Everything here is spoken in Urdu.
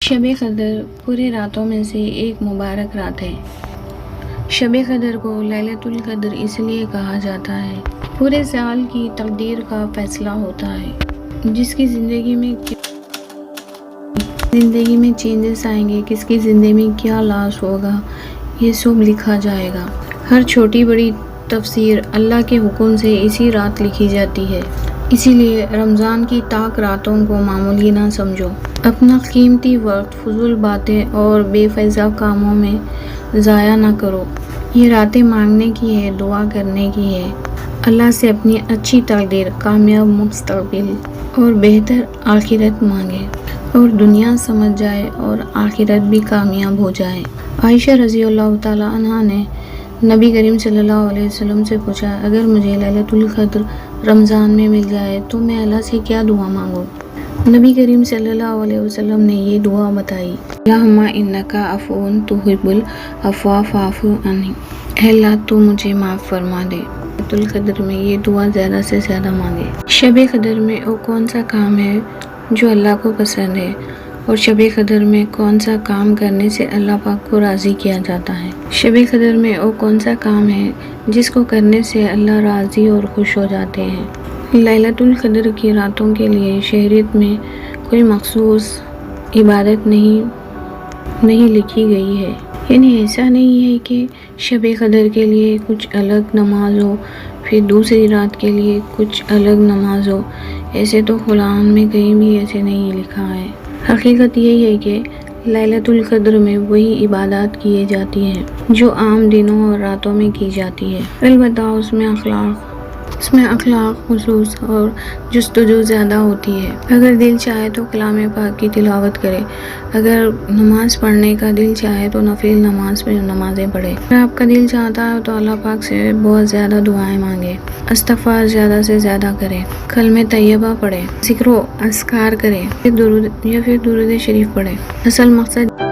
شب قدر پورے راتوں میں سے ایک مبارک رات ہے۔ شب قدر کو لیلۃ القدر اس لیے کہا جاتا ہے، پورے سال کی تقدیر کا فیصلہ ہوتا ہے۔ جس کی زندگی میں چینجز آئیں گے، کس کی زندگی میں کیا لاس ہوگا، یہ سب لکھا جائے گا۔ ہر چھوٹی بڑی تفسیر اللہ کے حکم سے اسی رات لکھی جاتی ہے۔ اسی لیے رمضان کی طاق راتوں کو معمولی نہ سمجھو۔ اپنا قیمتی وقت فضول باتیں اور بے فائدہ کاموں میں ضائع نہ کرو۔ یہ راتیں مانگنے کی ہے، دعا کرنے کی ہے۔ اللہ سے اپنی اچھی تقدیر، کامیاب مستقبل اور بہتر آخرت مانگے، اور دنیا سمجھ جائے اور آخرت بھی کامیاب ہو جائے۔ عائشہ رضی اللہ تعالی عنہا نے نبی کریم صلی اللہ علیہ وسلم سے پوچھا، اگر مجھے لیلۃ القدر رمضان میں مل جائے تو میں اللہ سے کیا دعا مانگوں؟ نبی کریم صلی اللہ علیہ وسلم نے یہ دعا بتائی، اللہم انک عفو تحب العفو فاعف عنی، اے اللہ تو مجھے معاف فرما دے۔ لیلۃ القدر میں یہ دعا زیادہ سے زیادہ مانگے۔ شب قدر میں وہ کون سا کام ہے جو اللہ کو پسند ہے، اور شب قدر میں کون سا کام کرنے سے اللہ پاک کو راضی کیا جاتا ہے؟ شب قدر میں وہ کون سا کام ہے جس کو کرنے سے اللہ راضی اور خوش ہو جاتے ہیں؟ لیلۃ القدر کی راتوں کے لیے شریعت میں کوئی مخصوص عبادت نہیں لکھی گئی ہے، یعنی ایسا نہیں ہے کہ شب قدر کے لیے کچھ الگ نماز ہو، پھر دوسری رات کے لیے کچھ الگ نماز ہو۔ ایسے تو قرآن میں کہیں بھی ایسے نہیں لکھا ہے۔ حقیقت یہی ہے کہ لیلۃ القدر میں وہی عبادات کی جاتی ہیں جو عام دنوں اور راتوں میں کی جاتی ہے، البتہ اس میں اخلاق خصوص اور جستجو زیادہ ہوتی ہے۔ اگر دل چاہے تو کلام پاک کی تلاوت کرے، اگر نماز پڑھنے کا دل چاہے تو نفل نمازیں پڑھے، اگر آپ کا دل چاہتا ہے تو اللہ پاک سے بہت زیادہ دعائیں مانگے، استغفار زیادہ سے زیادہ کرے، کلمہ طیبہ پڑھے، ذکر و اذکار کرے، یا پھر درود شریف پڑھے۔ اصل مقصد